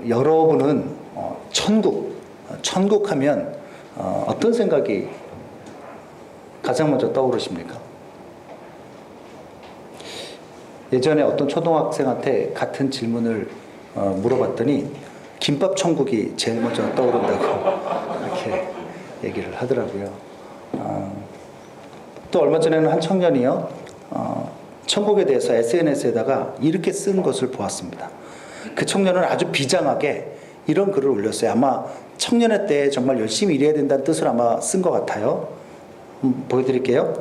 여러분은 천국 하면 어떤 생각이 가장 먼저 떠오르십니까? 예전에 어떤 초등학생한테 같은 질문을 물어봤더니 김밥 천국이 제일 먼저 떠오른다고 이렇게 얘기를 하더라고요. 또 얼마 전에는 한 청년이요, 천국에 대해서 SNS에다가 이렇게 쓴 것을 보았습니다. 그 청년은 아주 비장하게 이런 글을 올렸어요. 아마 청년의 때 정말 열심히 일해야 된다는 뜻을 아마 쓴 것 같아요. 보여드릴게요.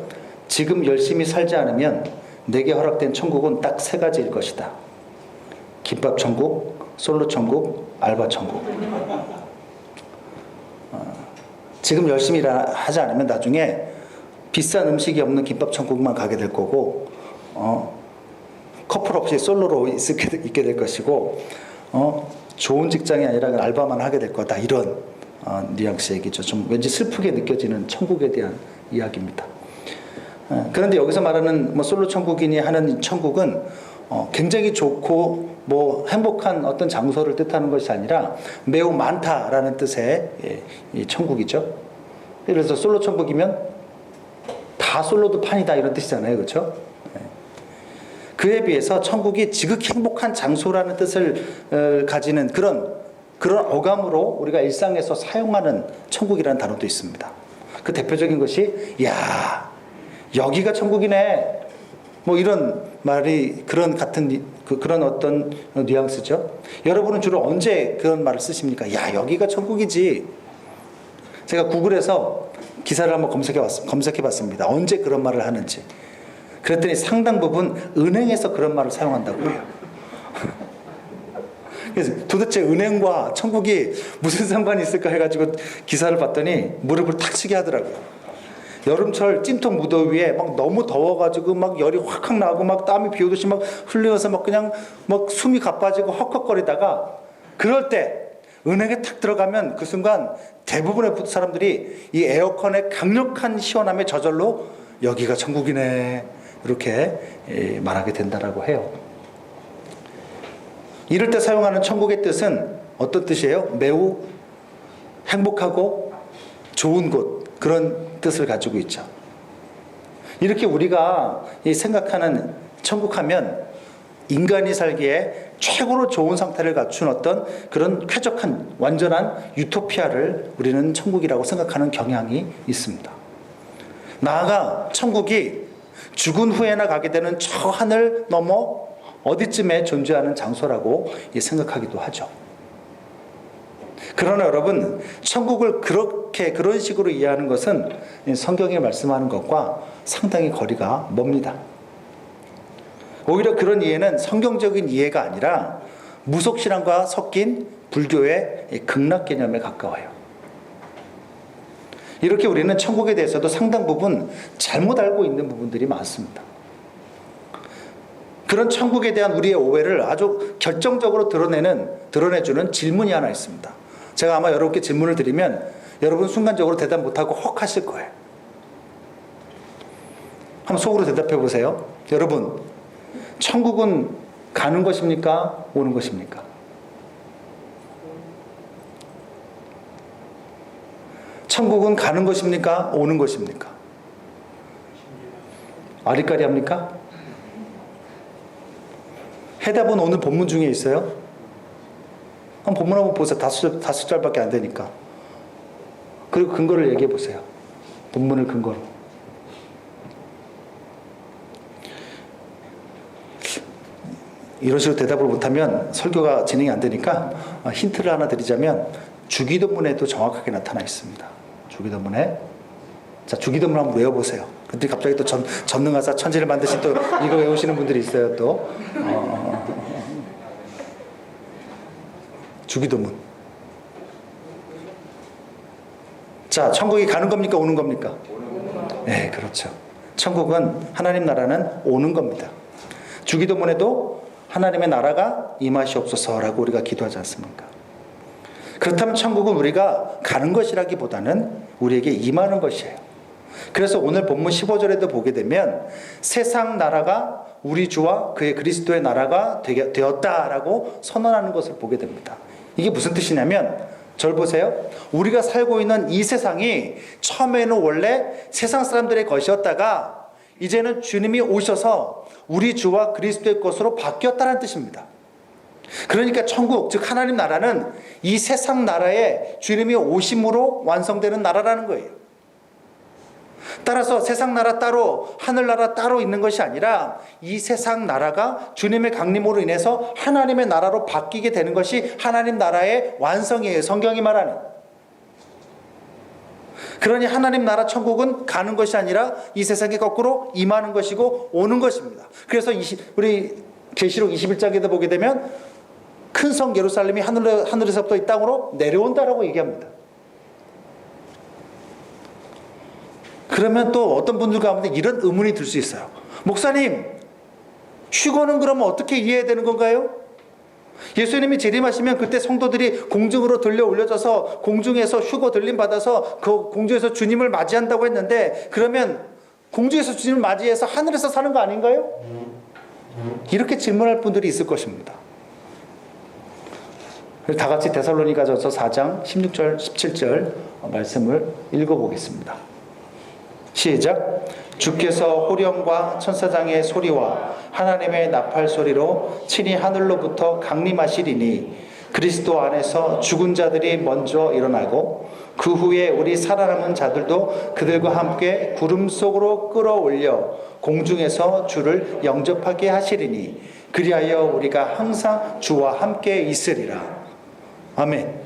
지금 열심히 살지 않으면 내게 허락된 천국은 딱 세 가지일 것이다. 김밥 천국, 솔로 천국, 알바 천국. 지금 열심히 하지 않으면 나중에 비싼 음식이 없는 김밥 천국만 가게 될 거고, 커플 없이 솔로로 있게 될 것이고, 좋은 직장이 아니라 알바만 하게 될 거다. 이런 뉘앙스 얘기죠. 좀 왠지 슬프게 느껴지는 천국에 대한 이야기입니다. 그런데 여기서 말하는 뭐 솔로 천국이니 하는 천국은 굉장히 좋고 뭐 행복한 어떤 장소를 뜻하는 것이 아니라 매우 많다라는 뜻의 이 천국이죠. 그래서 솔로 천국이면 다 솔로도 판이다 이런 뜻이잖아요. 그렇죠? 그에 비해서 천국이 지극히 행복한 장소라는 뜻을 가지는 그런 어감으로 우리가 일상에서 사용하는 천국이라는 단어도 있습니다. 그 대표적인 것이 야 여기가 천국이네 뭐 이런 말이 그런 어떤 뉘앙스죠. 여러분은 주로 언제 그런 말을 쓰십니까? 야 여기가 천국이지. 제가 구글에서 기사를 한번 검색해 봤습니다. 언제 그런 말을 하는지. 그랬더니 상당 부분 은행에서 그런 말을 사용한다고 해요. 그래서 도대체 은행과 천국이 무슨 상관이 있을까 해가지고 기사를 봤더니 무릎을 탁 치게 하더라고요. 여름철 찜통 무더위에 막 너무 더워가지고 막 열이 확확 나고 막 땀이 비 오듯이 막 흘려서 막 그냥 막 숨이 가빠지고 헉헉거리다가 그럴 때 은행에 탁 들어가면 그 순간 대부분의 사람들이 이 에어컨의 강력한 시원함에 저절로 여기가 천국이네 이렇게 말하게 된다라고 해요. 이럴 때 사용하는 천국의 뜻은 어떤 뜻이에요? 매우 행복하고 좋은 곳 그런 뜻을 가지고 있죠. 이렇게 우리가 생각하는 천국하면 인간이 살기에 최고로 좋은 상태를 갖춘 어떤 그런 쾌적한 완전한 유토피아를 우리는 천국이라고 생각하는 경향이 있습니다. 나아가 천국이 죽은 후에나 가게 되는 저 하늘 넘어 어디쯤에 존재하는 장소라고 생각하기도 하죠. 그러나 여러분, 천국을 그런 식으로 이해하는 것은 성경이 말씀하는 것과 상당히 거리가 멉니다. 오히려 그런 이해는 성경적인 이해가 아니라 무속신앙과 섞인 불교의 극락 개념에 가까워요. 이렇게 우리는 천국에 대해서도 상당 부분 잘못 알고 있는 부분들이 많습니다. 그런 천국에 대한 우리의 오해를 아주 결정적으로 드러내주는 질문이 하나 있습니다. 제가 아마 여러분께 질문을 드리면 여러분 순간적으로 대답 못하고 헉 하실 거예요. 한번 속으로 대답해 보세요. 여러분, 천국은 가는 것입니까? 오는 것입니까? 천국은 가는 것입니까? 오는 것입니까? 아리까리 합니까? 해답은 오늘 본문 중에 있어요. 한번 본문 한번 보세요. 다섯 절밖에 안 되니까. 그리고 근거를 얘기해 보세요. 본문을 근거로. 이런 식으로 대답을 못하면 설교가 진행이 안 되니까 힌트를 하나 드리자면 주기도문에도 정확하게 나타나 있습니다. 주기도문에. 자, 주기도문 한번 외워보세요. 근데 갑자기 또 전능하사 천지를 만드신 또 이거 외우시는 분들이 있어요. 또 주기도문. 자, 천국이 가는 겁니까? 오는 겁니까? 네, 그렇죠. 천국은 하나님 나라는 오는 겁니다. 주기도문에도 하나님의 나라가 임하시옵소서라고 우리가 기도하지 않습니까? 그렇다면 천국은 우리가 가는 것이라기보다는 우리에게 임하는 것이에요. 그래서 오늘 본문 15절에도 보게 되면 세상 나라가 우리 주와 그의 그리스도의 나라가 되었다라고 선언하는 것을 보게 됩니다. 이게 무슨 뜻이냐면, 절 보세요. 우리가 살고 있는 이 세상이 처음에는 원래 세상 사람들의 것이었다가 이제는 주님이 오셔서 우리 주와 그리스도의 것으로 바뀌었다는 뜻입니다. 그러니까 천국, 즉 하나님 나라는 이 세상 나라에 주님이 오심으로 완성되는 나라라는 거예요. 따라서 세상 나라 따로 하늘나라 따로 있는 것이 아니라 이 세상 나라가 주님의 강림으로 인해서 하나님의 나라로 바뀌게 되는 것이 하나님 나라의 완성이에요. 성경이 말하는. 그러니 하나님 나라 천국은 가는 것이 아니라 이 세상에 거꾸로 임하는 것이고 오는 것입니다. 그래서 우리 계시록 21장에도 보게 되면 큰 성 예루살렘이 하늘에서부터 이 땅으로 내려온다라고 얘기합니다. 그러면 또 어떤 분들 가운데 이런 의문이 들 수 있어요. 목사님, 휴거는 그러면 어떻게 이해해야 되는 건가요? 예수님이 재림하시면 그때 성도들이 공중으로 들려 올려져서 공중에서 휴거 들림 받아서 그 공중에서 주님을 맞이한다고 했는데, 그러면 공중에서 주님을 맞이해서 하늘에서 사는 거 아닌가요? 이렇게 질문할 분들이 있을 것입니다. 다 같이 데살로니가전서 4장 16절 17절 말씀을 읽어보겠습니다. 시작. 주께서 호령과 천사장의 소리와 하나님의 나팔 소리로 친히 하늘로부터 강림하시리니 그리스도 안에서 죽은 자들이 먼저 일어나고 그 후에 우리 살아남은 자들도 그들과 함께 구름 속으로 끌어올려 공중에서 주를 영접하게 하시리니 그리하여 우리가 항상 주와 함께 있으리라. 아멘.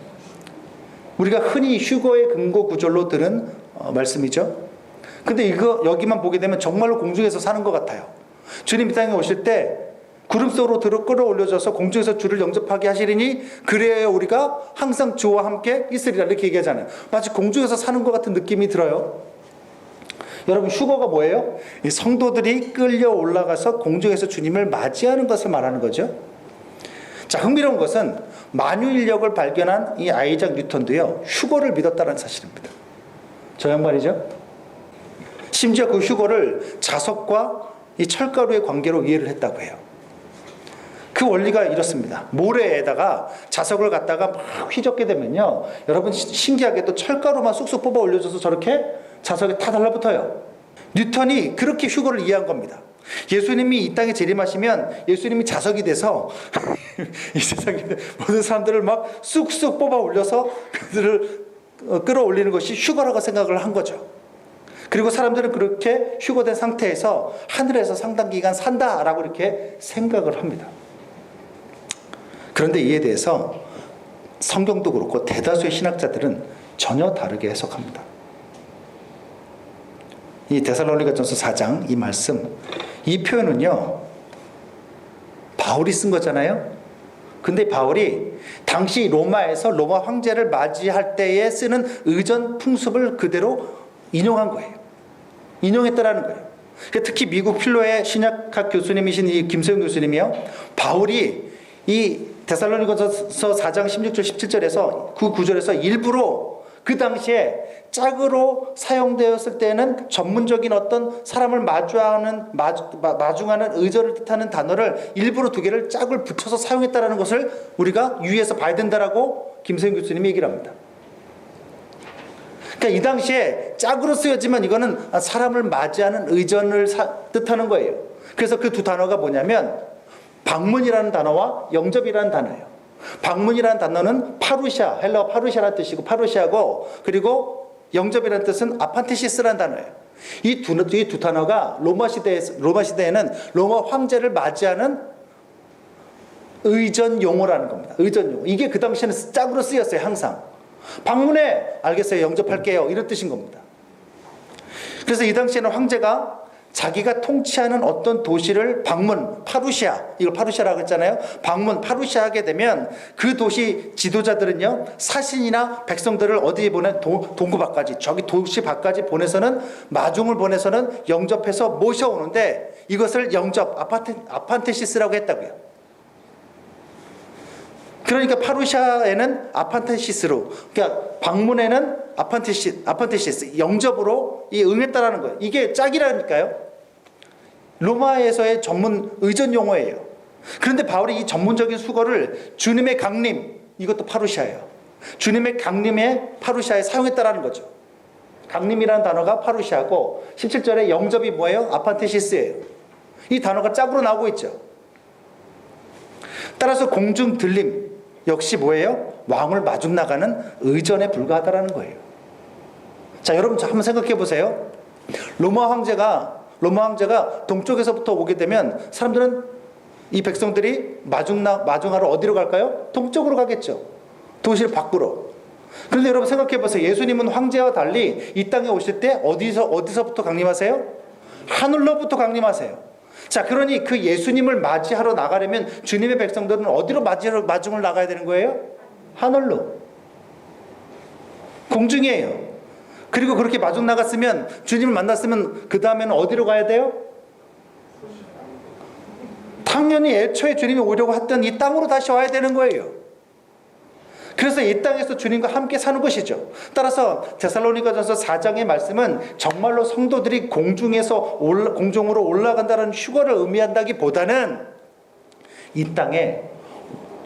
우리가 흔히 휴거의 근거 구절로 들은 말씀이죠. 근데 이거 여기만 보게 되면 정말로 공중에서 사는 것 같아요. 주님 이 땅에 오실 때 구름 속으로 끌어올려져서 공중에서 주를 영접하게 하시리니 그래야 우리가 항상 주와 함께 있으리라 이렇게 얘기하잖아요. 마치 공중에서 사는 것 같은 느낌이 들어요. 여러분, 휴거가 뭐예요? 이 성도들이 끌려 올라가서 공중에서 주님을 맞이하는 것을 말하는 거죠. 자, 흥미로운 것은 만유인력을 발견한 이 아이작 뉴턴도요, 휴거를 믿었다는 사실입니다. 저 양반이죠. 심지어 그 휴거를 자석과 이 철가루의 관계로 이해를 했다고 해요. 그 원리가 이렇습니다. 모래에다가 자석을 갖다가 막 휘젓게 되면요, 여러분 신기하게도 철가루만 쑥쑥 뽑아 올려줘서 저렇게 자석에 다 달라붙어요. 뉴턴이 그렇게 휴거를 이해한 겁니다. 예수님이 이 땅에 재림하시면 예수님이 자석이 돼서 이 세상에 모든 사람들을 막 쑥쑥 뽑아 올려서 그들을 끌어올리는 것이 휴거라고 생각을 한 거죠. 그리고 사람들은 그렇게 휴거된 상태에서 하늘에서 상당 기간 산다라고 이렇게 생각을 합니다. 그런데 이에 대해서 성경도 그렇고 대다수의 신학자들은 전혀 다르게 해석합니다. 이 데살로니가전서 4장 이 말씀, 이 표현은요, 바울이 쓴 거잖아요. 근데 바울이 당시 로마에서 로마 황제를 맞이할 때에 쓰는 의전 풍습을 그대로 인용한 거예요. 인용했다라는 거예요. 특히 미국 필로의 신약학 교수님이신 이 김소영 교수님이요, 바울이 이 데살로니가전서 4장 16절 17절에서 그 구절에서 일부러 그 당시에 짝으로 사용되었을 때는 전문적인 어떤 사람을 마중하는 의절을 뜻하는 단어를 일부러 두 개를 짝을 붙여서 사용했다라는 것을 우리가 유의해서 봐야 된다라고 김소영 교수님이 얘기를 합니다. 그러니까 이 당시에 짝으로 쓰여지만 이거는 사람을 맞이하는 의전을 뜻하는 거예요. 그래서 그 두 단어가 뭐냐면 방문이라는 단어와 영접이라는 단어예요. 방문이라는 단어는 파루샤, 헬라어 파루샤라는 뜻이고 파루샤고, 그리고 영접이라는 뜻은 아판테시스라는 단어예요. 이 두 단어가 로마 시대에는 로마 황제를 맞이하는 의전 용어라는 겁니다. 의전 용어. 이게 그 당시에는 짝으로 쓰였어요. 항상. 방문해, 알겠어요, 영접할게요, 이런 뜻인 겁니다. 그래서 이 당시에는 황제가 자기가 통치하는 어떤 도시를 방문, 파루시아, 이걸 파루시아라고 했잖아요. 방문, 파루시아하게 되면 그 도시 지도자들은요, 사신이나 백성들을 어디에 동구 밖까지, 저기 도시 밖까지 보내서는, 마중을 보내서는 영접해서 모셔오는데 이것을 영접, 아판테시스라고 했다고요. 그러니까 파루시아에는 아판테시스로, 그러니까 방문에는 아판테시스, 영접으로 응했다라는 거예요. 이게 짝이라니까요. 로마에서의 전문 의전 용어예요. 그런데 바울이 이 전문적인 수거를 주님의 강림, 이것도 파루시아예요. 주님의 강림에 파루시아에 사용했다라는 거죠. 강림이라는 단어가 파루시아고 17절에 영접이 뭐예요? 아판테시스예요. 이 단어가 짝으로 나오고 있죠. 따라서 공중 들림 역시 뭐예요? 왕을 마중 나가는 의전에 불과하다라는 거예요. 자, 여러분 한번 생각해 보세요. 로마 황제가 동쪽에서부터 오게 되면 사람들은, 이 백성들이 마중하러 어디로 갈까요? 동쪽으로 가겠죠. 도시 밖으로. 그런데 여러분 생각해 보세요. 예수님은 황제와 달리 이 땅에 오실 때 어디서부터 강림하세요? 하늘로부터 강림하세요. 자, 그러니 그 예수님을 맞이하러 나가려면 주님의 백성들은 어디로 마중을 나가야 되는 거예요? 하늘로. 공중이에요. 그리고 그렇게 마중 나갔으면, 주님을 만났으면 그 다음에는 어디로 가야 돼요? 당연히 애초에 주님이 오려고 했던 이 땅으로 다시 와야 되는 거예요. 그래서 이 땅에서 주님과 함께 사는 것이죠. 따라서 데살로니가전서 4장의 말씀은 정말로 성도들이 공중으로 올라간다는 휴거를 의미한다기보다는 이 땅에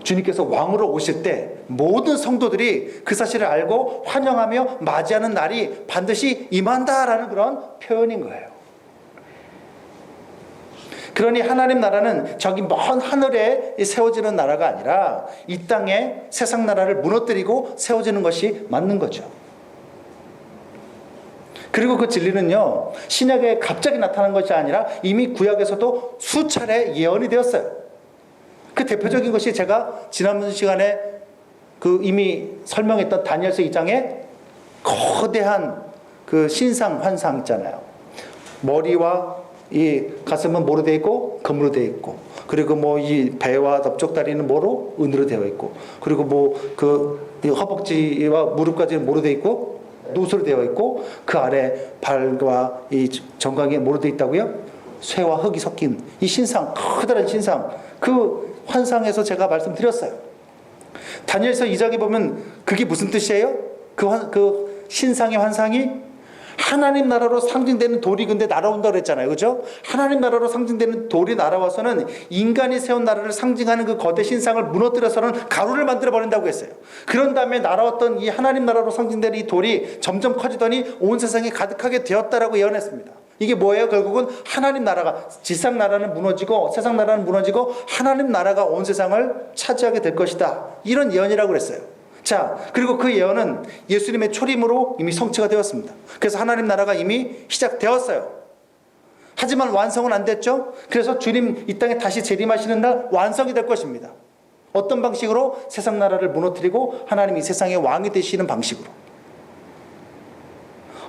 주님께서 왕으로 오실 때 모든 성도들이 그 사실을 알고 환영하며 맞이하는 날이 반드시 임한다라는 그런 표현인 거예요. 그러니 하나님 나라는 저기 먼 하늘에 세워지는 나라가 아니라 이 땅에 세상 나라를 무너뜨리고 세워지는 것이 맞는 거죠. 그리고 그 진리는요, 신약에 갑자기 나타난 것이 아니라 이미 구약에서도 수차례 예언이 되었어요. 그 대표적인 것이 제가 지난번 시간에 그 이미 설명했던 다니엘서 2장에 거대한 그 신상 환상 있잖아요. 머리와 이 가슴은 뭐로 되어 있고 금으로 되어 있고, 그리고 뭐 이 배와 넓적다리는 뭐로? 은으로 되어 있고, 그리고 뭐 그 허벅지와 무릎까지는 뭐로 되어 있고? 노수로 되어 있고, 그 아래 발과 이 정강이에 뭐로 되어 있다고요? 쇠와 흙이 섞인 이 신상, 커다란 신상, 그 환상에서 제가 말씀드렸어요. 다니엘서 2장에 보면 그게 무슨 뜻이에요? 그 신상의 환상이 하나님 나라로 상징되는 돌이 근데 날아온다고 그랬잖아요. 그죠? 하나님 나라로 상징되는 돌이 날아와서는 인간이 세운 나라를 상징하는 그 거대 신상을 무너뜨려서는 가루를 만들어 버린다고 했어요. 그런 다음에 날아왔던 이 하나님 나라로 상징되는 이 돌이 점점 커지더니 온 세상에 가득하게 되었다라고 예언했습니다. 이게 뭐예요? 결국은 하나님 나라가, 지상 나라는 무너지고 세상 나라는 무너지고 하나님 나라가 온 세상을 차지하게 될 것이다. 이런 예언이라고 그랬어요. 자, 그리고 그 예언은 예수님의 초림으로 이미 성취가 되었습니다. 그래서 하나님 나라가 이미 시작되었어요. 하지만 완성은 안 됐죠? 그래서 주님 이 땅에 다시 재림하시는 날 완성이 될 것입니다. 어떤 방식으로? 세상 나라를 무너뜨리고 하나님이 세상의 왕이 되시는 방식으로.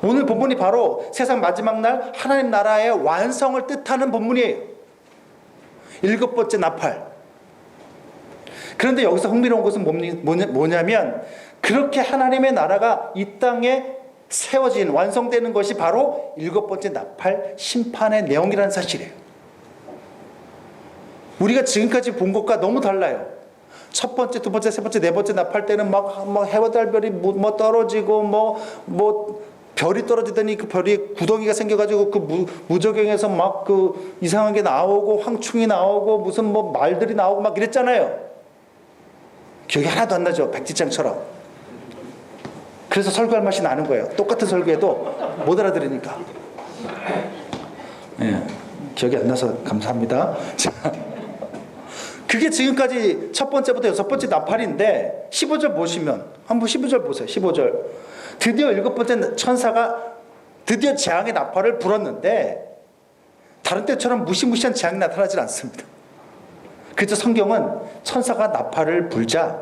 오늘 본문이 바로 세상 마지막 날 하나님 나라의 완성을 뜻하는 본문이에요. 7번째 나팔. 그런데 여기서 흥미로운 것은 뭐냐면, 그렇게 하나님의 나라가 이 땅에 세워진, 완성되는 것이 바로 7번째 나팔 심판의 내용이라는 사실이에요. 우리가 지금까지 본 것과 너무 달라요. 첫 번째, 두 번째, 세 번째, 네 번째 나팔 때는 막 해와 달별이 뭐 떨어지고 별이 떨어지더니 그 별이 구덩이가 생겨가지고 그 무저경에서 막 그 이상한 게 나오고 황충이 나오고 무슨 뭐 말들이 나오고 막 이랬잖아요. 기억이 하나도 안 나죠? 백지장처럼. 그래서 설교할 맛이 나는 거예요. 똑같은 설교해도 못 알아들으니까. 네, 기억이 안 나서 감사합니다. 자, 그게 지금까지 첫 번째부터 6번째 나팔인데 15절 보시면, 한번 15절 보세요. 15절. 드디어 7번째 천사가 드디어 재앙의 나팔을 불었는데 다른 때처럼 무시무시한 재앙이 나타나질 않습니다. 그래서 성경은 천사가 나팔을 불자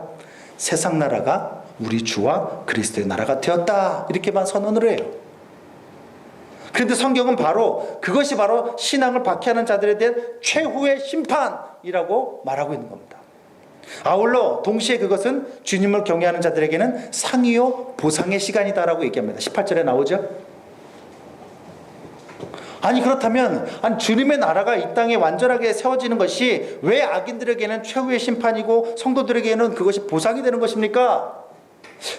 세상 나라가 우리 주와 그리스도의 나라가 되었다, 이렇게만 선언을 해요. 그런데 성경은 바로 그것이 바로 신앙을 박해하는 자들에 대한 최후의 심판이라고 말하고 있는 겁니다. 아울러 동시에 그것은 주님을 경외하는 자들에게는 상이요 보상의 시간이다라고 얘기합니다. 18절에 나오죠. 아니 그렇다면 주님의 나라가 이 땅에 완전하게 세워지는 것이 왜 악인들에게는 최후의 심판이고 성도들에게는 그것이 보상이 되는 것입니까?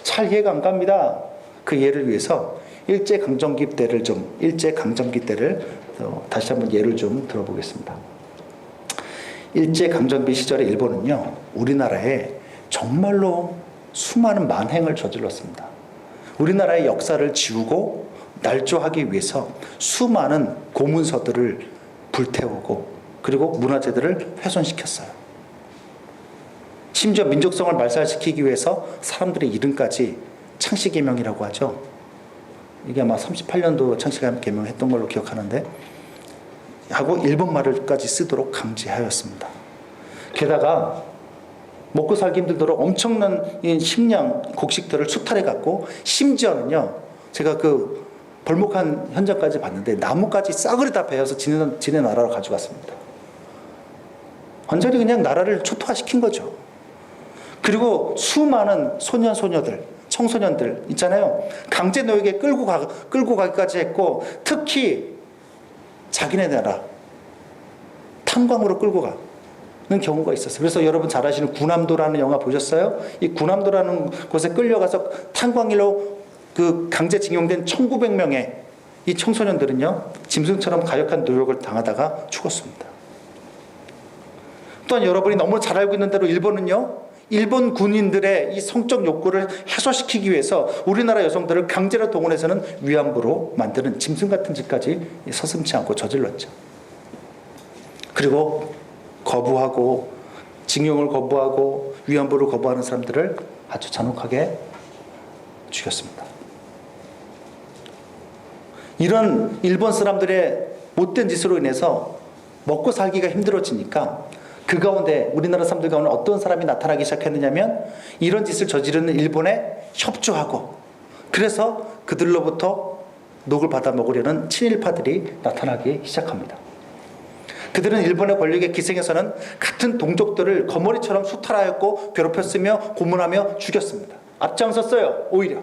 잘 이해가 안 갑니다. 그 이해를 위해서 일제강점기 때를 다시 한번 예를 좀 들어보겠습니다. 일제강점기 시절에 일본은요, 우리나라에 정말로 수많은 만행을 저질렀습니다. 우리나라의 역사를 지우고 날조하기 위해서 수많은 고문서들을 불태우고 그리고 문화재들을 훼손시켰어요. 심지어 민족성을 말살시키기 위해서 사람들의 이름까지 창씨개명이라고 하죠. 이게 아마 38년도 창씨개명을 했던 걸로 기억하는데 하고 일본말을까지 쓰도록 강제하였습니다. 게다가 먹고 살기 힘들도록 엄청난 식량, 곡식들을 수탈해갖고 심지어는요, 제가 그 벌목한 현장까지 봤는데 나무까지 싸그리 다 베어서 지네 나라로 가져갔습니다. 완전히 그냥 나라를 초토화시킨 거죠. 그리고 수많은 소년들, 청소년들 있잖아요. 강제 노역에 끌고 가기까지 했고, 특히 자기네 나라 탄광으로 끌고 가는 경우가 있었어요. 그래서 여러분 잘 아시는 군함도라는 영화 보셨어요? 이 군함도라는 곳에 끌려가서 탄광일로 그 강제징용된 1900명의 이 청소년들은요, 짐승처럼 가역한 노역을 당하다가 죽었습니다. 또한 여러분이 너무 잘 알고 있는 대로 일본은요, 일본 군인들의 이 성적 욕구를 해소시키기 위해서 우리나라 여성들을 강제로 동원해서는 위안부로 만드는 짐승 같은 짓까지 서슴지 않고 저질렀죠. 그리고 거부하고 징용을 거부하고 위안부를 거부하는 사람들을 아주 잔혹하게 죽였습니다. 이런 일본 사람들의 못된 짓으로 인해서 먹고 살기가 힘들어지니까 그 가운데 우리나라 사람들 가운데 어떤 사람이 나타나기 시작했느냐면 이런 짓을 저지르는 일본에 협조하고 그래서 그들로부터 녹을 받아 먹으려는 친일파들이 나타나기 시작합니다. 그들은 일본의 권력의 기생에서는 같은 동족들을 거머리처럼 수탈하였고 괴롭혔으며 고문하며 죽였습니다. 앞장섰어요, 오히려.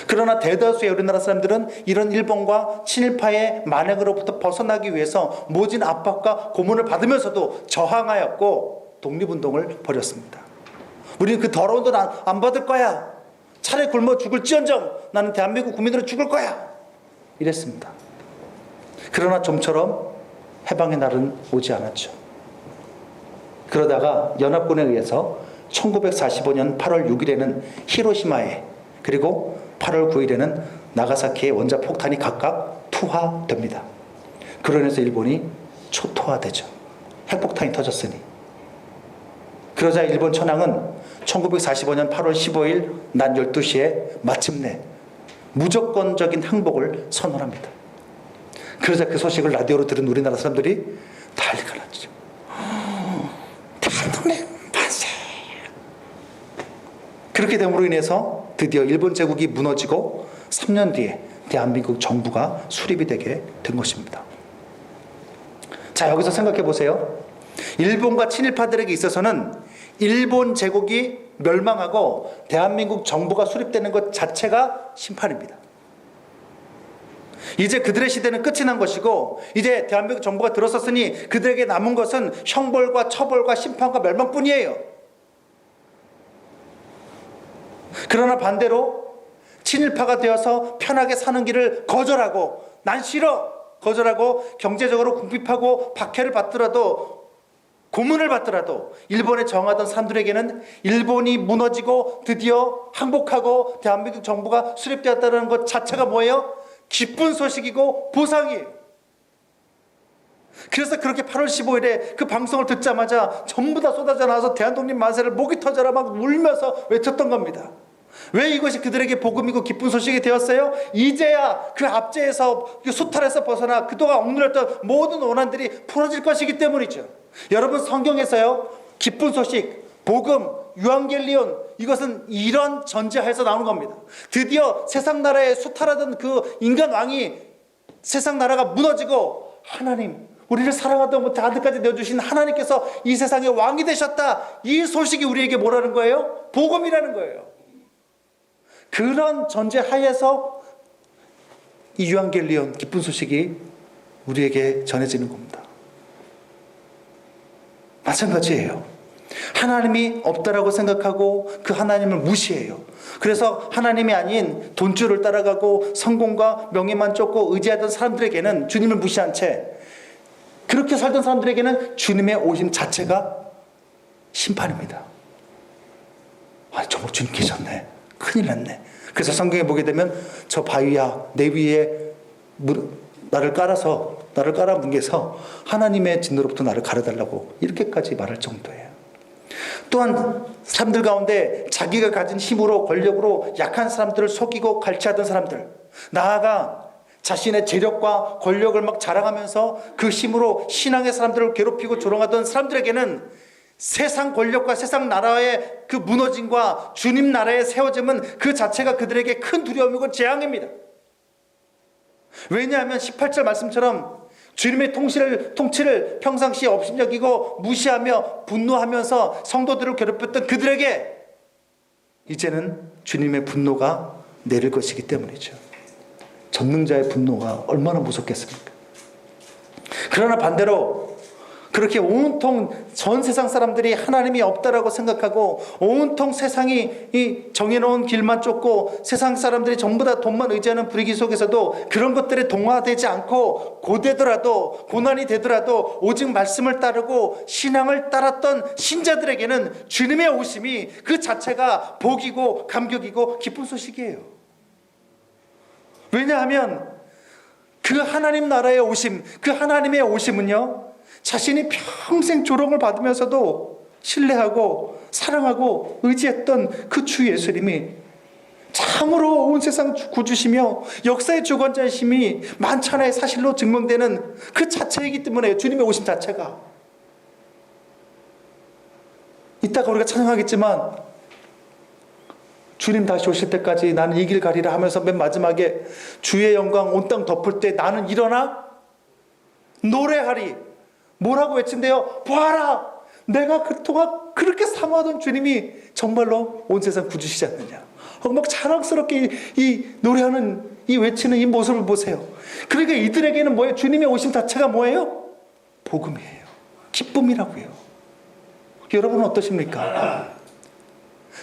그러나 대다수의 우리나라 사람들은 이런 일본과 친일파의 만행으로부터 벗어나기 위해서 모진 압박과 고문을 받으면서도 저항하였고 독립운동을 벌였습니다. 우리는 그 더러운 돈 안 받을 거야. 차라리 굶어 죽을지언정 나는 대한민국 국민으로 죽을 거야. 이랬습니다. 그러나 좀처럼 해방의 날은 오지 않았죠. 그러다가 연합군에 의해서 1945년 8월 6일에는 히로시마에 그리고 8월 9일에는 나가사키의 원자 폭탄이 각각 투하됩니다. 그로 인해서 일본이 초토화되죠. 핵폭탄이 터졌으니. 그러자 일본 천황은 1945년 8월 15일 낮 12시에 마침내 무조건적인 항복을 선언합니다. 그러자 그 소식을 라디오로 들은 우리나라 사람들이 난리가 났죠. 대한독립 만세! 그렇게 됨으로 인해서 드디어 일본 제국이 무너지고 3년 뒤에 대한민국 정부가 수립이 되게 된 것입니다. 자, 여기서 생각해 보세요. 일본과 친일파들에게 있어서는 일본 제국이 멸망하고 대한민국 정부가 수립되는 것 자체가 심판입니다. 이제 그들의 시대는 끝이 난 것이고 이제 대한민국 정부가 들어섰으니 그들에게 남은 것은 형벌과 처벌과 심판과 멸망뿐이에요. 그러나 반대로 친일파가 되어서 편하게 사는 길을 거절하고 난 싫어 거절하고 경제적으로 궁핍하고 박해를 받더라도 고문을 받더라도 일본에 정하던 사람들에게는 일본이 무너지고 드디어 항복하고 대한민국 정부가 수립되었다는 것 자체가 뭐예요? 기쁜 소식이고 보상이에요. 그래서 그렇게 8월 15일에 그 방송을 듣자마자 전부 다 쏟아져 나와서 대한독립 만세를 목이 터져라 막 울면서 외쳤던 겁니다. 왜 이것이 그들에게 복음이고 기쁜 소식이 되었어요? 이제야 그 압제에서 그 수탈에서 벗어나 그동안 억눌렸던 모든 원한들이 풀어질 것이기 때문이죠. 여러분 성경에서요 기쁜 소식, 복음, 유앙겔리온 이것은 이런 전제하에서 나오는 겁니다. 드디어 세상 나라에 수탈하던 그 인간 왕이 세상 나라가 무너지고 하나님 우리를 사랑하던 못해 아들까지 내어주신 하나님께서 이 세상의 왕이 되셨다. 이 소식이 우리에게 뭐라는 거예요? 복음이라는 거예요. 그런 전제하에서 이 유한겔리온 기쁜 소식이 우리에게 전해지는 겁니다. 마찬가지예요. 하나님이 없다라고 생각하고 그 하나님을 무시해요. 그래서 하나님이 아닌 돈줄을 따라가고 성공과 명예만 쫓고 의지하던 사람들에게는 주님을 무시한 채, 그렇게 살던 사람들에게는 주님의 오심 자체가 심판입니다. 정말 주님 계셨네, 큰일 났네. 그래서 성경에 보게 되면 저 바위야 내 위에 나를 깔아뭉개서 하나님의 진노로부터 나를 가려달라고 이렇게까지 말할 정도예요. 또한 사람들 가운데 자기가 가진 힘으로 권력으로 약한 사람들을 속이고 갈취하던 사람들, 나아가 자신의 재력과 권력을 막 자랑하면서 그 힘으로 신앙의 사람들을 괴롭히고 조롱하던 사람들에게는 세상 권력과 세상 나라의 그 무너짐과 주님 나라의 세워짐은 그 자체가 그들에게 큰 두려움이고 재앙입니다. 왜냐하면 18절 말씀처럼 주님의 통치를 평상시에 업신여기고 무시하며 분노하면서 성도들을 괴롭혔던 그들에게 이제는 주님의 분노가 내릴 것이기 때문이죠. 전능자의 분노가 얼마나 무섭겠습니까? 그러나 반대로 그렇게 온통 전 세상 사람들이 하나님이 없다라고 생각하고 온통 세상이 이 정해놓은 길만 쫓고 세상 사람들이 전부 다 돈만 의지하는 분위기 속에서도 그런 것들에 동화되지 않고 고되더라도 고난이 되더라도 오직 말씀을 따르고 신앙을 따랐던 신자들에게는 주님의 오심이 그 자체가 복이고 감격이고 기쁜 소식이에요. 왜냐하면 그 하나님 나라의 오심, 그 하나님의 오심은요, 자신이 평생 조롱을 받으면서도 신뢰하고 사랑하고 의지했던 그 주 예수님이 참으로 온 세상 구주시며 역사의 주관자이심이 만천하의 사실로 증명되는 그 자체이기 때문에 주님의 오심 자체가, 이따가 우리가 찬양하겠지만 주님 다시 오실 때까지 나는 이 길 가리라 하면서 맨 마지막에 주의 영광 온 땅 덮을 때 나는 일어나 노래하리. 뭐라고 외친대요? 보아라! 내가 그동안 그렇게 사모하던 주님이 정말로 온 세상 구주시지 않느냐. 막 자랑스럽게 이 노래하는, 이 외치는 이 모습을 보세요. 그러니까 이들에게는 뭐예요? 주님의 오심 자체가 뭐예요? 복음이에요. 기쁨이라고요. 여러분은 어떠십니까?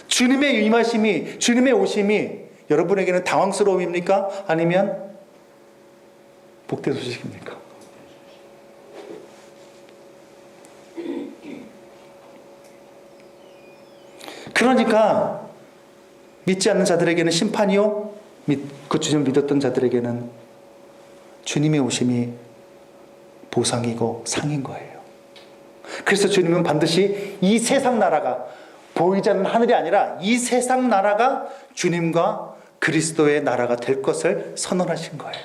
주님의 임하심이, 주님의 오심이 여러분에게는 당황스러움입니까? 아니면 복된 소식입니까? 그러니까 믿지 않는 자들에게는 심판이요, 그 주님을 믿었던 자들에게는 주님의 오심이 보상이고 상인 거예요. 그래서 주님은 반드시 이 세상 나라가, 보이지 않는 하늘이 아니라 이 세상 나라가 주님과 그리스도의 나라가 될 것을 선언하신 거예요.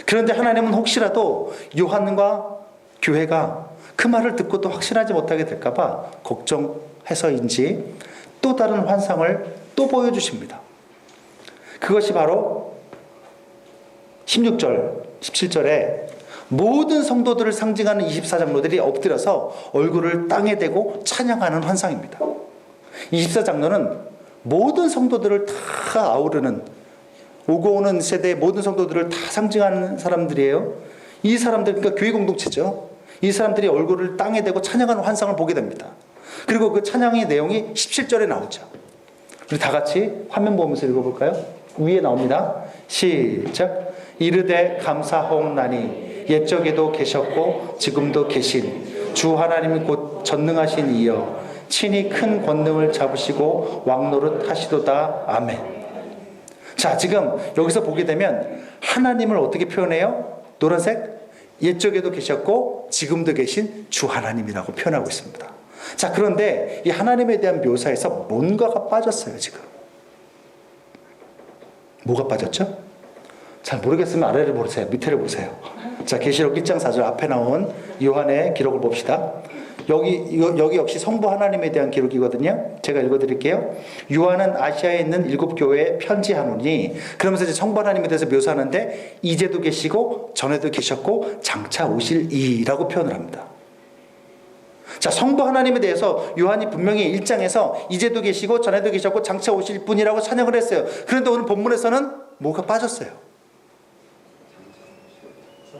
그런데 하나님은 혹시라도 요한과 교회가 그 말을 듣고도 확신하지 못하게 될까 봐 걱정해서인지 또 다른 환상을 또 보여주십니다. 그것이 바로 16절, 17절에 모든 성도들을 상징하는 24장로들이 엎드려서 얼굴을 땅에 대고 찬양하는 환상입니다. 24장로는 모든 성도들을 다 아우르는, 오고 오는 세대의 모든 성도들을 다 상징하는 사람들이에요. 이 사람들, 그러니까 교회 공동체죠. 이 사람들이 얼굴을 땅에 대고 찬양하는 환상을 보게 됩니다. 그리고 그 찬양의 내용이 17절에 나오죠. 우리 다 같이 화면 보면서 읽어볼까요? 위에 나옵니다. 시작. 이르되 감사하옵나니 옛적에도 계셨고 지금도 계신 주 하나님이 곧 전능하신 이여 친히 큰 권능을 잡으시고 왕노릇 하시도다. 아멘. 자, 지금 여기서 보게 되면 하나님을 어떻게 표현해요? 노란색, 옛적에도 계셨고 지금도 계신 주 하나님이라고 표현하고 있습니다. 자, 그런데 이 하나님에 대한 묘사에서 뭔가가 빠졌어요. 지금 뭐가 빠졌죠? 잘 모르겠으면 아래를 보세요. 밑에를 보세요. 자, 계시록 1장 4절 앞에 나온 요한의 기록을 봅시다. 여기 역시 성부 하나님에 대한 기록이거든요. 제가 읽어드릴게요. 요한은 아시아에 있는 7교회에 편지하노니, 그러면서 이제 성부 하나님에 대해서 묘사하는데 이제도 계시고 전에도 계셨고 장차 오실 이라고 표현을 합니다. 자, 성부 하나님에 대해서 요한이 분명히 1장에서 이제도 계시고 전에도 계셨고 장차 오실 분이라고 찬양을 했어요. 그런데 오늘 본문에서는 뭐가 빠졌어요.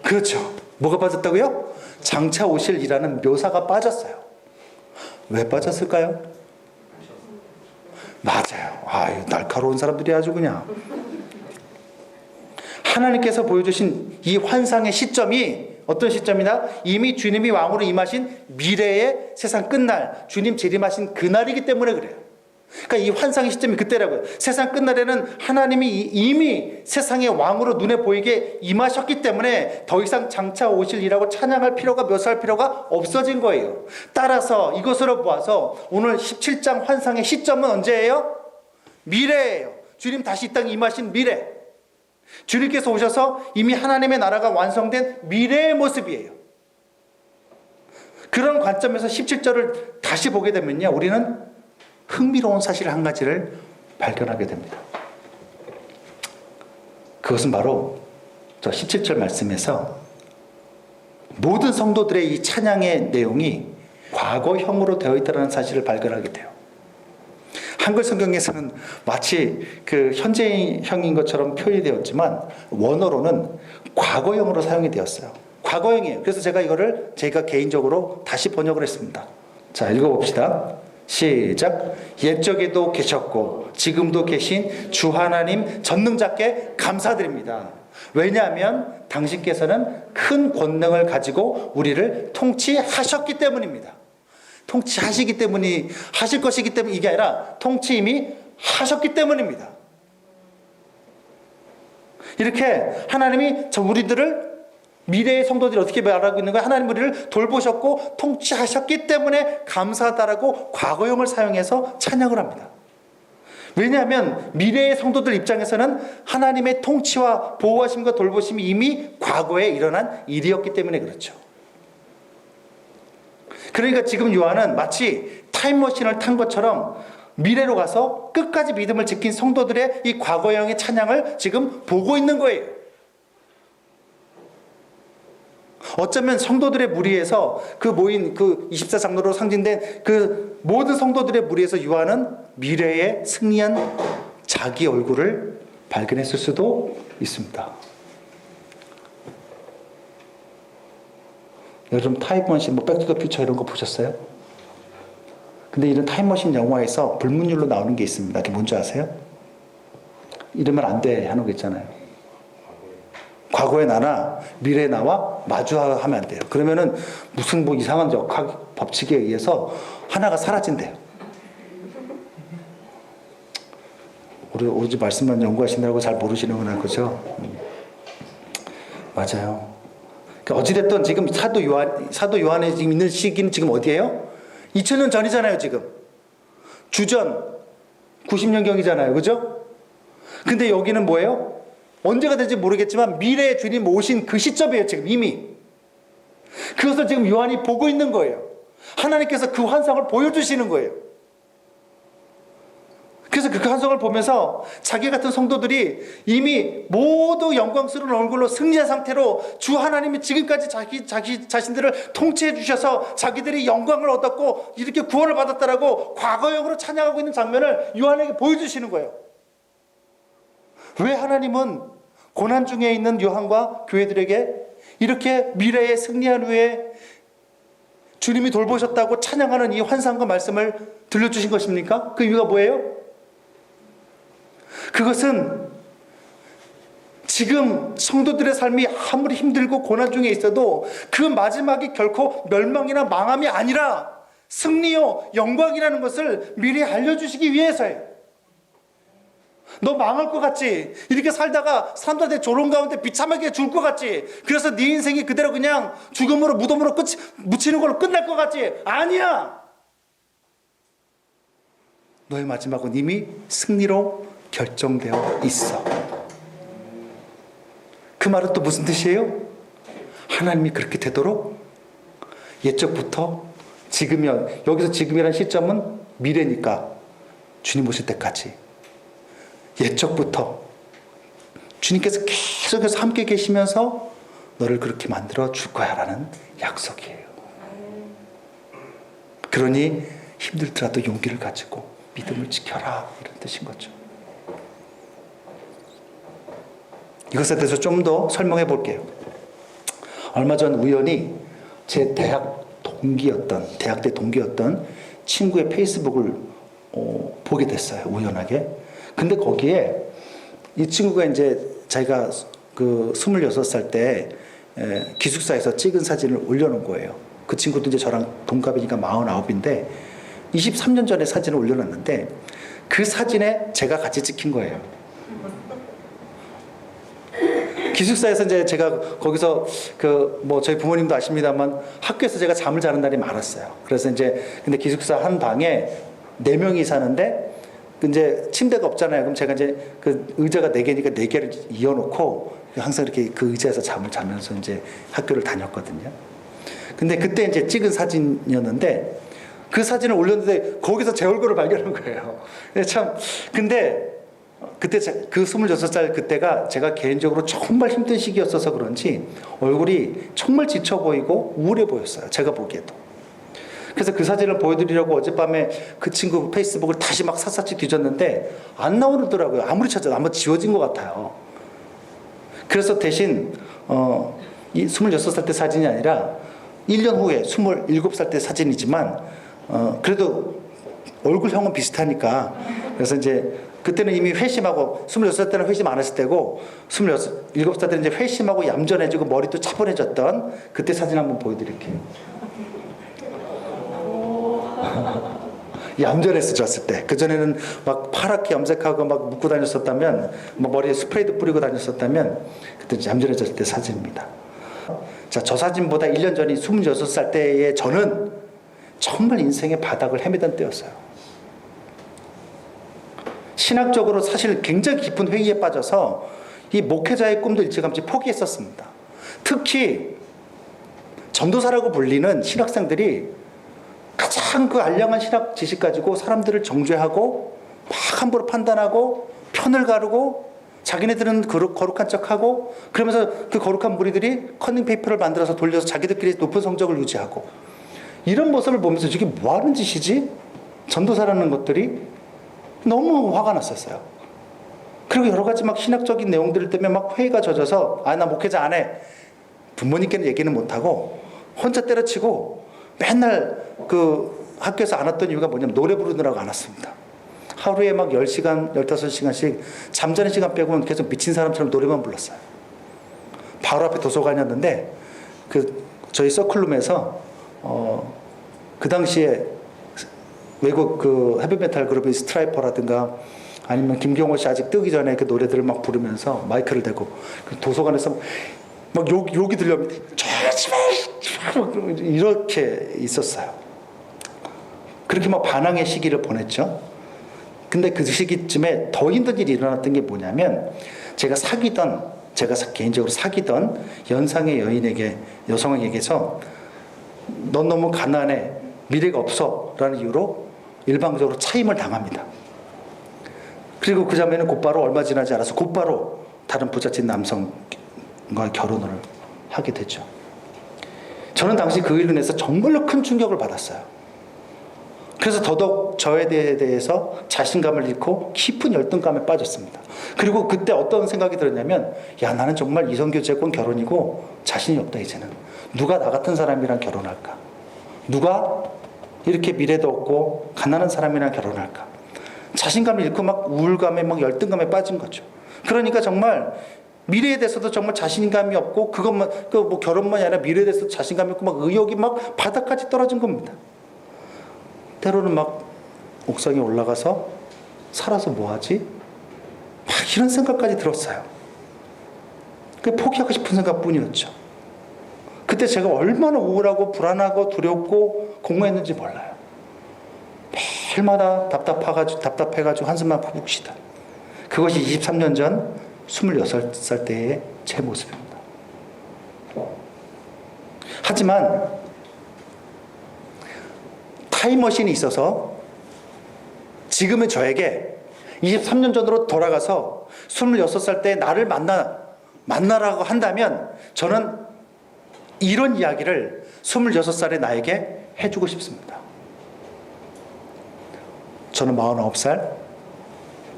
그렇죠. 뭐가 빠졌다고요? 장차 오실 이라는 묘사가 빠졌어요. 왜 빠졌을까요? 맞아요. 아유, 날카로운 사람들이 아주 그냥. 하나님께서 보여주신 이 환상의 시점이 어떤 시점이나 이미 주님이 왕으로 임하신 미래의 세상 끝날, 주님 재림하신 그날이기 때문에 그래요. 그러니까 이 환상의 시점이 그때라고요. 세상 끝날에는 하나님이 이미 세상의 왕으로 눈에 보이게 임하셨기 때문에 더 이상 장차 오실 이라고 찬양할 필요가, 묘사할 필요가 없어진 거예요. 따라서 이것으로 보아서 오늘 17장 환상의 시점은 언제예요? 미래예요. 주님 다시 이 땅에 임하신 미래. 주님께서 오셔서 이미 하나님의 나라가 완성된 미래의 모습이에요. 그런 관점에서 17절을 다시 보게 되면요, 우리는 흥미로운 사실 한 가지를 발견하게 됩니다. 그것은 바로 저 17절 말씀에서 모든 성도들의 이 찬양의 내용이 과거형으로 되어 있다는 사실을 발견하게 돼요. 한글 성경에서는 마치 그 현재형인 것처럼 표현이 되었지만 원어로는 과거형으로 사용이 되었어요. 과거형이에요. 그래서 제가 개인적으로 다시 번역을 했습니다. 자, 읽어봅시다. 시작. 옛적에도 계셨고 지금도 계신 주 하나님 전능자께 감사드립니다. 왜냐하면 당신께서는 큰 권능을 가지고 우리를 통치하셨기 때문입니다. 통치하시기 때문이, 하실 것이기 때문에 이게 아니라 통치 이미 하셨기 때문입니다. 이렇게 하나님이 우리들을, 미래의 성도들이 어떻게 말하고 있는 거야? 하나님 우리를 돌보셨고 통치하셨기 때문에 감사하다라고 과거형을 사용해서 찬양을 합니다. 왜냐하면 미래의 성도들 입장에서는 하나님의 통치와 보호하심과 돌보심이 이미 과거에 일어난 일이었기 때문에 그렇죠. 그러니까 지금 요한은 마치 타임머신을 탄 것처럼 미래로 가서 끝까지 믿음을 지킨 성도들의 이 과거형의 찬양을 지금 보고 있는 거예요. 어쩌면 성도들의 무리에서 그 모인 그 24장로로 상징된 그 모든 성도들의 무리에서 요한은 미래에 승리한 자기 얼굴을 발견했을 수도 있습니다. 여러분 타임머신, 백투더퓨처 이런 거 보셨어요? 근데 이런 타임머신 영화에서 불문율로 나오는 게 있습니다. 그게 뭔지 아세요? 이러면 안 돼 하는 거 있잖아요. 과거의 나나 미래의 나와 마주하면 안 돼요. 그러면은 무슨 뭐 이상한 역학 법칙에 의해서 하나가 사라진대요. 오로지 말씀만 연구하신다고 잘 모르시는구나, 그죠? 맞아요. 어찌됐든 지금 사도 요한에 지금 있는 시기는 지금 어디예요? 2000년 전이잖아요, 지금. 주전 90년경이잖아요, 그죠? 근데 여기는 뭐예요? 언제가 될지 모르겠지만 미래의 주님 오신 그 시점이에요, 지금 이미. 그것을 지금 요한이 보고 있는 거예요. 하나님께서 그 환상을 보여주시는 거예요. 그래서 그 환상을 보면서 자기 같은 성도들이 이미 모두 영광스러운 얼굴로 승리한 상태로 주 하나님이 지금까지 자기 자신들을 통치해 주셔서 자기들이 영광을 얻었고 이렇게 구원을 받았다라고 과거형으로 찬양하고 있는 장면을 요한에게 보여주시는 거예요. 왜 하나님은 고난 중에 있는 요한과 교회들에게 이렇게 미래에 승리한 후에 주님이 돌보셨다고 찬양하는 이 환상과 말씀을 들려주신 것입니까? 그 이유가 뭐예요? 그것은 지금 성도들의 삶이 아무리 힘들고 고난 중에 있어도 그 마지막이 결코 멸망이나 망함이 아니라 승리요 영광이라는 것을 미리 알려주시기 위해서예요. 너 망할 것 같지? 이렇게 살다가 사람들한테 조롱 가운데 비참하게 죽을 것 같지? 그래서 네 인생이 그대로 그냥 죽음으로 무덤으로 묻히는 걸로 끝날 것 같지? 아니야! 너의 마지막은 이미 승리로 결정되어 있어. 그 말은 또 무슨 뜻이에요? 하나님이 그렇게 되도록 옛적부터 지금이야. 여기서 지금이라는 시점은 미래니까 주님 오실 때까지 옛적부터 주님께서 계속해서 함께 계시면서 너를 그렇게 만들어 줄 거야 라는 약속이에요. 그러니 힘들더라도 용기를 가지고 믿음을 지켜라 이런 뜻인 거죠. 이것에 대해서 좀 더 설명해 볼게요. 얼마 전 우연히 제 대학 때 동기였던 친구의 페이스북을 보게 됐어요. 우연하게. 근데 거기에 이 친구가 이제 자기가 그 26살 때 기숙사에서 찍은 사진을 올려놓은 거예요. 그 친구도 이제 저랑 동갑이니까 49인데 23년 전에 사진을 올려놨는데 그 사진에 제가 같이 찍힌 거예요. 기숙사에서 이제 제가 거기서 그 뭐 저희 부모님도 아십니다만 학교에서 제가 잠을 자는 날이 많았어요. 그래서 이제 근데 기숙사 한 방에 4명이 사는데 이제 침대가 없잖아요. 그럼 제가 이제 그 의자가 4개니까 4개를 이어놓고 항상 이렇게 그 의자에서 잠을 자면서 이제 학교를 다녔거든요. 근데 그때 이제 찍은 사진이었는데 그 사진을 올렸는데 거기서 제 얼굴을 발견한 거예요. 근데 그때 그 26살 그때가 제가 개인적으로 정말 힘든 시기였어서 그런지 얼굴이 정말 지쳐 보이고 우울해 보였어요. 제가 보기에도. 그래서 그 사진을 보여드리려고 어젯밤에 그 친구 페이스북을 다시 막 샅샅이 뒤졌는데 안 나오더라고요. 아무리 찾아도 아마 지워진 것 같아요. 그래서 대신 이 26살 때 사진이 아니라 1년 후에 27살 때 사진이지만 그래도 얼굴형은 비슷하니까 그래서 이제 그때는 이미 회심하고 26살 때는 회심 안 했을 때고 27살 때는 이제 회심하고 얌전해지고 머리도 차분해졌던 그때 사진 한번 보여드릴게요. 얌전했어 졌을 때. 그전에는 막 파랗게 염색하고 막 묶고 다녔었다면 뭐 머리에 스프레이도 뿌리고 다녔었다면 그때 얌전해졌을 때 사진입니다. 자, 저 사진보다 1년 전인 26살 때의 저는 정말 인생의 바닥을 헤매던 때였어요. 신학적으로 사실 굉장히 깊은 회의에 빠져서 이 목회자의 꿈도 일찌감치 포기했었습니다. 특히 전도사라고 불리는 신학생들이 가장 그 알량한 신학 지식 가지고 사람들을 정죄하고 막 함부로 판단하고 편을 가르고 자기네들은 거룩한 척하고 그러면서 그 거룩한 무리들이 커닝 페이퍼를 만들어서 돌려서 자기들끼리 높은 성적을 유지하고 이런 모습을 보면서 저게 뭐 하는 짓이지? 전도사라는 것들이 너무 화가 났었어요. 그리고 여러 가지 막 신학적인 내용들 때문에 막 회의가 젖어서 나 목회자 안 해. 부모님께는 얘기는 못하고 혼자 때려치고 맨날 그 학교에서 안 왔던 이유가 뭐냐면 노래 부르느라고 안 왔습니다. 하루에 막 10시간, 15시간씩 잠자는 시간 빼고는 계속 미친 사람처럼 노래만 불렀어요. 바로 앞에 도서관이었는데 저희 서클룸에서 그 당시에 외국 그 헤비메탈 그룹의 스트라이퍼라든가 아니면 김경호 씨 아직 뜨기 전에 그 노래들을 막 부르면서 마이크를 대고 그 도서관에서 막 욕이 들려오면 이렇게 있었어요. 그렇게 막 반항의 시기를 보냈죠. 근데 그 시기쯤에 더 힘든 일이 일어났던 게 뭐냐면 제가 개인적으로 사귀던 연상의 여성에게서 넌 너무 가난해 미래가 없어 라는 이유로 일방적으로 차임을 당합니다. 그리고 그 자매는 곧바로 얼마 지나지 않아서 곧바로 다른 부잣집 남성과 결혼을 하게 되죠. 저는 당시 그 일로 인해서 정말로 큰 충격을 받았어요. 그래서 더더욱 저에 대해서 자신감을 잃고 깊은 열등감에 빠졌습니다. 그리고 그때 어떤 생각이 들었냐면 나는 정말 이성교제권 결혼이고 자신이 없다 이제는. 누가 나 같은 사람이랑 결혼할까? 누가 이렇게 미래도 없고 가난한 사람이랑 결혼할까? 자신감을 잃고 막 우울감에 막 열등감에 빠진 거죠. 그러니까 정말 미래에 대해서도 정말 자신감이 없고 그것만 뭐 결혼만이 아니라 미래에 대해서도 자신감이 없고 막 의욕이 막 바닥까지 떨어진 겁니다. 때로는 막 옥상에 올라가서 살아서 뭐하지? 막 이런 생각까지 들었어요. 포기하고 싶은 생각뿐이었죠. 그때 제가 얼마나 우울하고 불안하고 두렵고 공허했는지 몰라요. 매일마다 답답해가지고 한숨만 푹푹 쉬다. 그것이 23년 전 26살 때의 제 모습입니다. 하지만 타임머신이 있어서 지금의 저에게 23년 전으로 돌아가서 26살 때 나를 만나라고 한다면 저는 이런 이야기를 26살의 나에게 해주고 싶습니다. 저는 49살,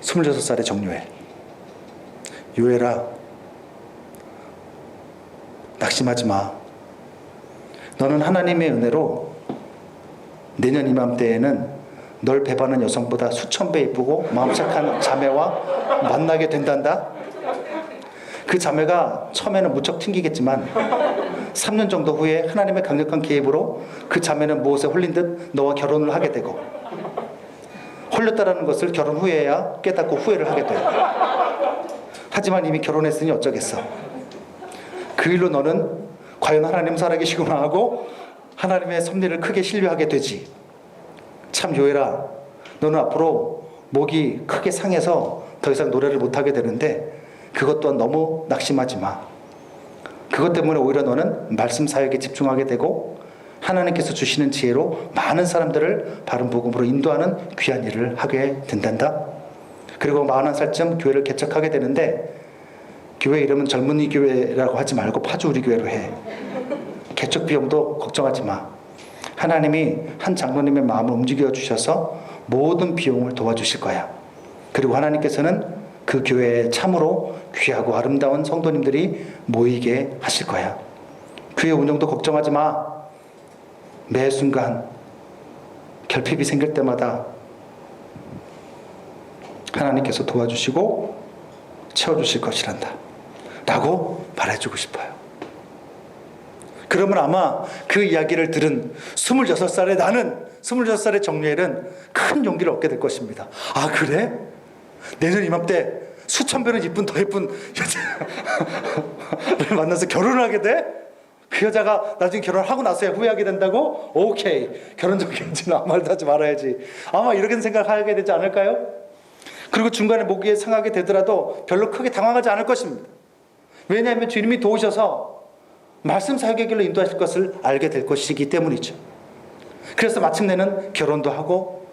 26살의 정요엘. 요엘아, 낙심하지 마. 너는 하나님의 은혜로 내년 이맘때에는 널 배반한 여성보다 수천 배 이쁘고 마음 착한 자매와 만나게 된단다. 그 자매가 처음에는 무척 튕기겠지만 3년 정도 후에 하나님의 강력한 개입으로 그 자매는 무엇에 홀린 듯 너와 결혼을 하게 되고, 홀렸다라는 것을 결혼 후에야 깨닫고 후회를 하게 돼. 하지만 이미 결혼했으니 어쩌겠어. 그 일로 너는 과연 하나님 살아계시구나 하고 하나님의 섭리를 크게 신뢰하게 되지. 참 요엘아, 너는 앞으로 목이 크게 상해서 더 이상 노래를 못하게 되는데 그것 또한 너무 낙심하지 마. 그것 때문에 오히려 너는 말씀 사역에 집중하게 되고 하나님께서 주시는 지혜로 많은 사람들을 바른 복음으로 인도하는 귀한 일을 하게 된단다. 그리고 41살쯤 교회를 개척하게 되는데, 교회 이름은 젊은이 교회라고 하지 말고 파주 우리 교회로 해. 개척 비용도 걱정하지 마. 하나님이 한 장로님의 마음을 움직여 주셔서 모든 비용을 도와주실 거야. 그리고 하나님께서는 그 교회에 참으로 귀하고 아름다운 성도님들이 모이게 하실 거야. 교회 운영도 걱정하지 마. 매 순간 결핍이 생길 때마다 하나님께서 도와주시고 채워주실 것이란다 라고 말해주고 싶어요. 그러면 아마 그 이야기를 들은 26살의 나는, 26살의 정요엘은 큰 용기를 얻게 될 것입니다. 아, 그래? 내년 이맘때 수천 배는 이쁜 더 예쁜 여자를 만나서 결혼을 하게 돼? 그 여자가 나중에 결혼하고 나서야 후회하게 된다고? 오케이, 결혼적 경지는 아무 말도 하지 말아야지. 아마 이렇게 생각하게 되지 않을까요? 그리고 중간에 목이 상하게 되더라도 별로 크게 당황하지 않을 것입니다. 왜냐하면 주님이 도우셔서 말씀 사역의 길로 인도하실 것을 알게 될 것이기 때문이죠. 그래서 마침내는 결혼도 하고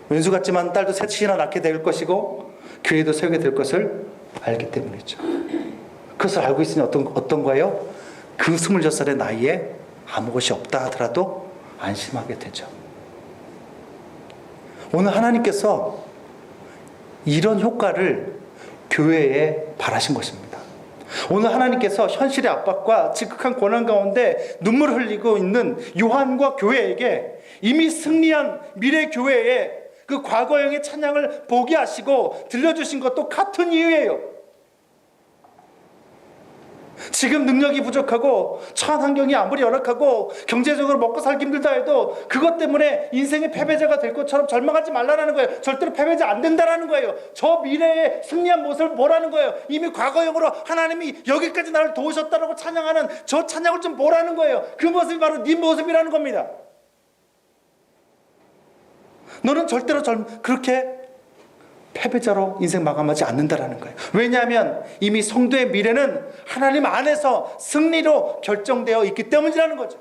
왼수 같지만 딸도 셋이나 낳게 될 것이고 교회도 세우게 될 것을 알기 때문이죠. 그것을 알고 있으니 어떤 거예요? 그 26살의 나이에 아무것이 없다 하더라도 안심하게 되죠. 오늘 하나님께서 이런 효과를 교회에 바라신 것입니다. 오늘 하나님께서 현실의 압박과 지극한 고난 가운데 눈물을 흘리고 있는 요한과 교회에게 이미 승리한 미래 교회에 그 과거형의 찬양을 보게 하시고 들려주신 것도 같은 이유예요. 지금 능력이 부족하고 처한 환경이 아무리 열악하고 경제적으로 먹고 살기 힘들다 해도 그것 때문에 인생의 패배자가 될 것처럼 절망하지 말라는 거예요. 절대로 패배자 안 된다는 거예요. 저 미래의 승리한 모습을 보라는 거예요. 이미 과거형으로 하나님이 여기까지 나를 도우셨다고 찬양하는 저 찬양을 좀 보라는 거예요. 그 모습이 바로 네 모습이라는 겁니다. 너는 절대로 그렇게 패배자로 인생 마감하지 않는다라는 거예요. 왜냐하면 이미 성도의 미래는 하나님 안에서 승리로 결정되어 있기 때문이라는 거죠.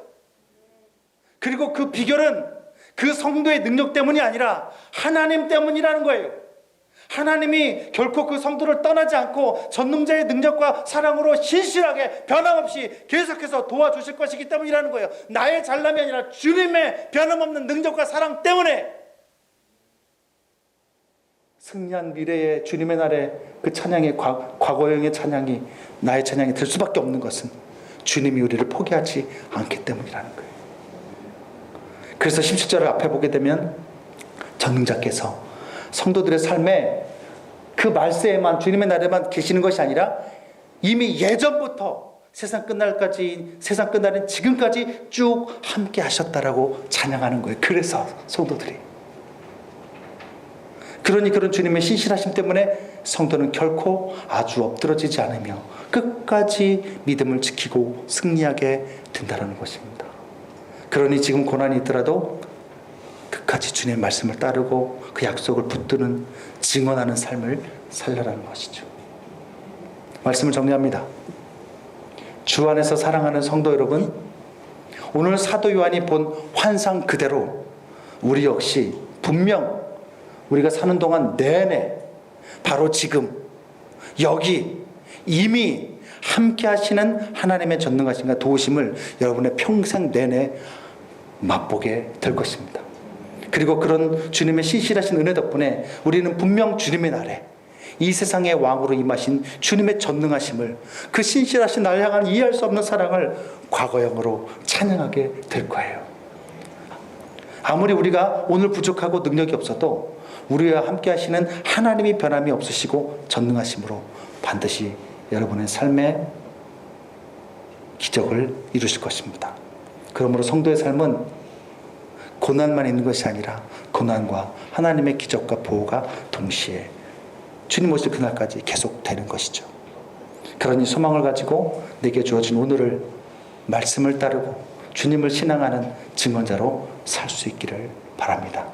그리고 그 비결은 그 성도의 능력 때문이 아니라 하나님 때문이라는 거예요. 하나님이 결코 그 성도를 떠나지 않고 전능자의 능력과 사랑으로 신실하게 변함없이 계속해서 도와주실 것이기 때문이라는 거예요. 나의 잘남이 아니라 주님의 변함없는 능력과 사랑 때문에 승리한 미래의 주님의 날에 그 찬양이 과거형의 찬양이 나의 찬양이 될 수밖에 없는 것은 주님이 우리를 포기하지 않기 때문이라는 거예요. 그래서 17절을 앞에 보게 되면 전능자께서 성도들의 삶에 그 말세에만 주님의 날에만 계시는 것이 아니라 이미 예전부터 세상 끝나는 지금까지 쭉 함께 하셨다라고 찬양하는 거예요. 그래서 성도들이 그러니 그런 주님의 신실하심 때문에 성도는 결코 아주 엎드러지지 않으며 끝까지 믿음을 지키고 승리하게 된다는 것입니다. 그러니 지금 고난이 있더라도 끝까지 주님의 말씀을 따르고 그 약속을 붙드는 증언하는 삶을 살라라는 것이죠. 말씀을 정리합니다. 주 안에서 사랑하는 성도 여러분, 오늘 사도 요한이 본 환상 그대로 우리 역시 분명 우리가 사는 동안 내내 바로 지금 여기 이미 함께 하시는 하나님의 전능하심과 도우심을 여러분의 평생 내내 맛보게 될 것입니다. 그리고 그런 주님의 신실하신 은혜 덕분에 우리는 분명 주님의 날에 이 세상의 왕으로 임하신 주님의 전능하심을, 그 신실하신 날 향한 이해할 수 없는 사랑을 과거형으로 찬양하게 될 거예요. 아무리 우리가 오늘 부족하고 능력이 없어도 우리와 함께 하시는 하나님이 변함이 없으시고 전능하심으로 반드시 여러분의 삶에 기적을 이루실 것입니다. 그러므로 성도의 삶은 고난만 있는 것이 아니라 고난과 하나님의 기적과 보호가 동시에 주님 오실 그날까지 계속되는 것이죠. 그런 이 소망을 가지고 내게 주어진 오늘을 말씀을 따르고 주님을 신앙하는 증언자로 살 수 있기를 바랍니다.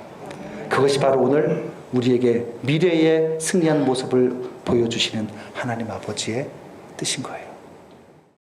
그것이 바로 오늘 우리에게 미래의 승리한 모습을 보여주시는 하나님 아버지의 뜻인 거예요.